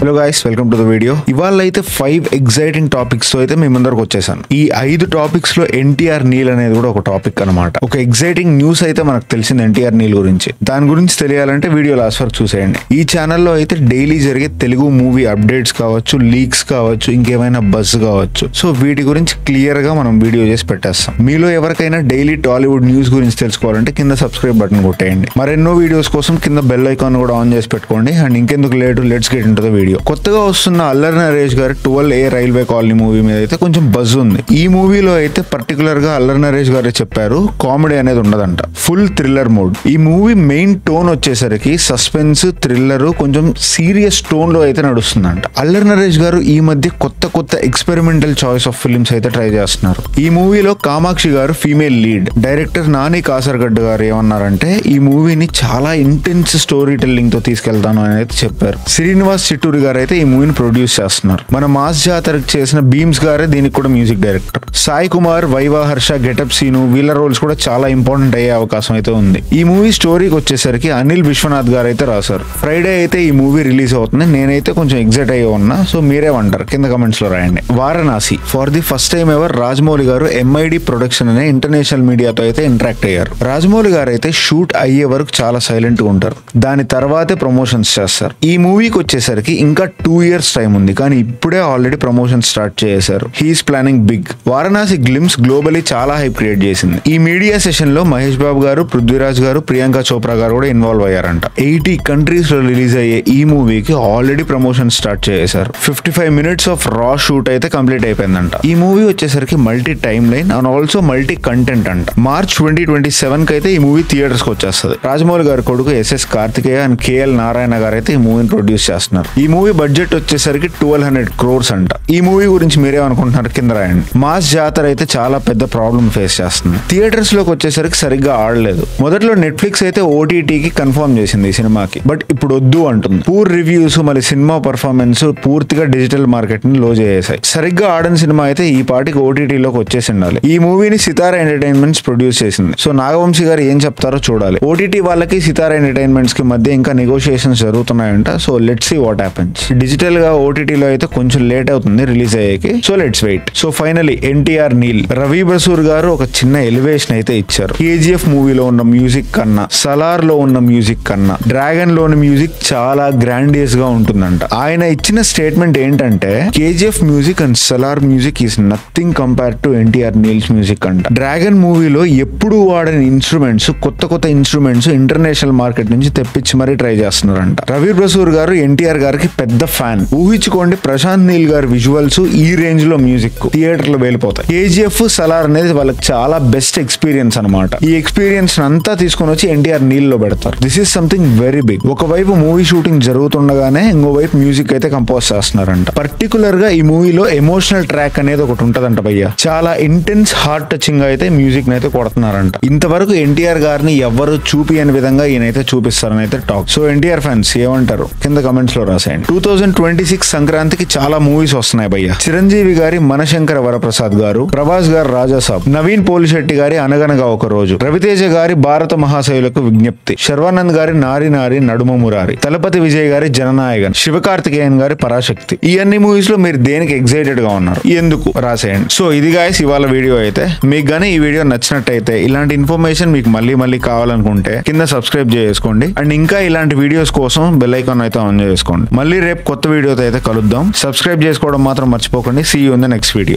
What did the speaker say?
Hello guys, welcome to the video. ఇవాళ అయితే 5 exciting topics తో అయితే మీ ముందరకు వచ్చేసాను. ఈ 5 టాపిక్స్ లో ఎన్టీఆర్ నీల్ అనేది కూడా ఒక టాపిక్ అనమాట. ఒక ఎగ్జైటింగ్ న్యూస్ అయితే మనకు తెలిసింది ఎన్టీఆర్ నీల్ గురించి. దాని గురించి తెలియాలంటే వీడియో లాస్ట్ వరకు చూసేయండి. ఈ ఛానల్లో అయితే డైలీ జరిగే తెలుగు మూవీ అప్డేట్స్ కావచ్చు, లీక్స్ కావచ్చు, ఇంకేమైనా బజ్ కావచ్చు, సో వీటి గురించి క్లియర్ గా మనం వీడియో చేసి పెట్టేస్తాం. మీలో ఎవరికైనా డైలీ టాలీవుడ్ న్యూస్ గురించి తెలుసుకోవాలంటే కింద సబ్స్క్రైబ్ బటన్ కొట్టేయండి. మరెన్నో వీడియోస్ కోసం కింద బెల్ ఐకాన్ కూడా ఆన్ చేసి పెట్టుకోండి. అండ్ ఇంకెందుకు late, let's get into the video. కొత్తగా వస్తున్న అల్లరి నరేష్ గారి 12A రైల్వే కాలనీ మూవీ మీద అయితే కొంచెం బజ్ ఉంది. ఈ మూవీలో అయితే పర్టికులర్ గా అల్లరి నరేష్ గారు చెప్పారు, కామెడీ అనేది ఉండదంట, ఫుల్ థ్రిల్లర్ మోడ్. ఈ మూవీ మెయిన్ టోన్ వచ్చేసరికి సస్పెన్స్, థ్రిల్లర్, కొంచెం సీరియస్ టోన్ లో అయితే నడుస్తుందంట. అల్లరి నరేష్ గారు ఈ మధ్య కొత్త ఎక్స్పెరిమెంటల్ చాయిస్ ఆఫ్ ఫిల్మ్స్ అయితే ట్రై చేస్తున్నారు. ఈ మూవీలో కామాక్షి గారు ఫీమేల్ లీడ్. డైరెక్టర్ నాని కాసర్గడ్డ గారు ఏమన్నారంటే ఈ మూవీని చాలా ఇంటెన్స్ స్టోరీ టెల్లింగ్ తో తీసుకెళ్తాను అని అయితే చెప్పారు. శ్రీనివాస్ చిట్టూరి గారు అయితే ఈ మూవీని ప్రొడ్యూస్ చేస్తున్నారు. మన మాస్ జాతరకు చేసిన భీమ్స్ గారే దీనికి కూడా music director. Sai Kumar, Viva Harsha, Getup Seenu వీళ్ళ రోల్స్ కూడా చాలా ఇంపార్టెంట్ అయ్యే అవకాశం అయితే ఉంది. ఈ మూవీ స్టోరీకి వచ్చేసరికి అనిల్ విశ్వనాథ్ గారు అయితే రాశారు. ఫ్రైడే అయితే ఈ మూవీ రిలీజ్ అవుతుంది. నేనైతే కొంచెం ఎగ్జైట్ అయ్యి ఉన్నా, సో మీరేమంటారు కింద కమెంట్స్ లో రాయండి. Varanasi for the first time ever Rajamouli గారు MID ప్రొడక్షన్ అనే ఇంటర్నేషనల్ మీడియాతో అయితే ఇంటరాక్ట్ అయ్యారు. రాజమౌళి గారు అయితే షూట్ అయ్యే వరకు చాలా సైలెంట్ గా ఉంటారు. దాని తర్వాతే ప్రమోషన్స్ చేస్తారు. ఈ మూవీకి వచ్చేసరికి ఇంకా 2 years టైం ఉంది, కానీ ఇప్పుడే ఆల్రెడీ ప్రమోషన్ స్టార్ట్ చేశారు. He's planning big. Varanasi glimpse globally చాలా హైప్ క్రియేట్ చేసింది. ఈ మీడియా సెషన్ లో మహేష్ బాబు గారు, పృథ్వీరాజ్ గారు, ప్రియాంక చోప్రా గారు కూడా ఇన్వాల్వ్ అయ్యారంట. 80 కంట్రీస్ లో రిలీజ్ అయ్యే ఈ మూవీకి ఆల్రెడీ ప్రమోషన్ స్టార్ట్ చేశారు. 55 minutes ఆఫ్ రా షూట్ అయితే కంప్లీట్ అయిపోయిందంట. ఈ మూవీ వచ్చేసరికి multi time line and also multi content అంట. March 2027 కి అయితే ఈ మూవీ థియేటర్స్ కి వచ్చేస్తుంది. రాజమౌళి గారి కొడుకు SS Karthikeya and KL Narayana గారు అయితే ఈ మూవీని ప్రొడ్యూస్ చేస్తున్నారు. ఈ మూవీ బడ్జెట్ వచ్చేసరికి 1200 crores అంట. ఈ మూవీ గురించి మీరేమనుకుంటున్నారు కింద రాయండి. మాస్ జాతర అయితే చాలా పెద్ద ప్రాబ్లం ఫేస్ చేస్తుంది. థియేటర్స్ లోకి వచ్చేసరికి సరిగ్గా ఆడలేదు. మొదట్లో నెట్ఫ్లిక్స్ అయితే OTT కి కన్ఫర్మ్ చేసింది ఈ సినిమాకి, బట్ ఇప్పుడు వద్దు అంటుంది. పూర్ రివ్యూస్, మళ్ళీ సినిమా పర్ఫార్మెన్స్ పూర్తిగా డిజిటల్ మార్కెట్ ని లో చేసేసాయి. సరిగ్గా ఆడని సినిమా అయితే ఈ పాటికి OTT లోకి వచ్చేసి ఉండాలి. ఈ మూవీని సితారా ఎంటర్టైన్మెంట్స్ ప్రొడ్యూస్ చేసింది. సో నాగవంశీ గారు ఏం చెప్తారో చూడాలి. OTT వాళ్ళకి సితారా ఎంటర్టైన్మెంట్స్ కి మధ్య ఇంకా నెగోషియేషన్స్ జరుగుతున్నాయంట. So let's see what happens. Digital గా OTT లో అయితే కొంచెం లేట్ అవుతుంది రిలీజ్ అయ్యేకి. So let's wait. So finally NTR Neel. Ravi Basrur garu ఒక చిన్న ఎలివేషన్ అయితే ఇచ్చారు. KGF మూవీలో ఉన్న మ్యూజిక్ కన్నా, సలార్ లో ఉన్న మ్యూజిక్ కన్నా డ్రాగన్ లోని మ్యూజిక్ చాలా గ్రాండియస్ గా ఉంటుందంట. ఆయన ఇచ్చిన స్టేట్మెంట్ ఏంటంటే KGF music and Salaar music is nothing compare to NTR Neel's music అంట. డ్రాగన్ మూవీలో ఎప్పుడు వాడని ఇన్స్ట్రుమెంట్స్, కొత్త ఇన్స్ట్రుమెంట్స్ ఇంటర్నేషనల్ మార్కెట్ నుంచి తెప్పించి మరీ ట్రై చేస్తున్నారంట. రవి బసూర్ గారు ఎన్టీఆర్ గారికి పెద్ద ఫ్యాన్. ఊహించుకోండి, ప్రశాంత్ నీల్ గారి విజువల్స్ ఈ రేంజ్ లో మ్యూజిక్ థియేటర్ లో వెళ్ళిపోతాయి. KGF, సలార్ అనేది వాళ్ళకి చాలా బెస్ట్ ఎక్స్పీరియన్స్ అనమాట. ఈ ఎక్స్పీరియన్స్ అంతా తీసుకొని వచ్చి ఎన్టీఆర్ నీల్ లో పెడతారు. This is something very big. ఒకవైపు మూవీ షూటింగ్ జరుగుతుండగానే ఇంకోవైపు మ్యూజిక్ అయితే కంపోజ్ చేస్తున్నారంట. పర్టికులర్ గా ఈ మూవీలో ఎమోషనల్ ట్రాక్ అనేది ఒకటి ఉంటదంట భయ్య. చాలా ఇంటెన్స్, హార్ట్ టచింగ్ గా అయితే మ్యూజిక్ అయితే కొడుతున్నారంట. ఇంతవరకు ఎన్టీఆర్ గారిని ఎవరు చూపియని విధంగా ఈయనైతే చూపిస్తారని అయితే టాక్. సో ఎన్టీఆర్ ఫ్యాన్స్ ఏమంటారు కింద కమెంట్స్ లో రాసేయండి. 2026 సంక్రాంతికి చాలా మూవీస్ వస్తున్నాయి భయ్య. చిరంజీవి గారి మనశంకర వరప్రసాద్ గారు, ప్రభాస్ గారు రాజాసాబ్, నవీన్ పోలిశెట్టి గారి అనగనగా ఒక రోజు, రవితేజ గారి భారత మహాశైలకు విజ్ఞప్తి, శర్వానంద్ గారి నారి నారి నడుమ మురారి, తలపతి విజయ్ గారి జననాయకన్, శివకార్తికేయన్ గారి పరాశక్తి. ఈ అన్ని మూవీస్ లో మీరు దేనికి ఎక్సైటెడ్ గా ఉన్నారు, ఎందుకు రాసేయండి. సో ఇది గాయస్ ఇవాళ వీడియో అయితే. మీకు గానీ ఈ వీడియో నచ్చినట్టయితే, ఇలాంటి ఇన్ఫర్మేషన్ మీకు మళ్ళీ కావాలనుకుంటే కింద సబ్స్క్రైబ్ చేసుకోండి. అండ్ ఇంకా ఇలాంటి వీడియోస్ కోసం బెల్ ఐకాన్ అయితే ఆన్ చేసుకోండి. మళ్ళీ రేపు కొత్త వీడియోతో అయితే కలుద్దాం. సబ్స్క్రైబ్ చేసుకోవడం మాత్రం మర్చిపోకండి. See you in the next video.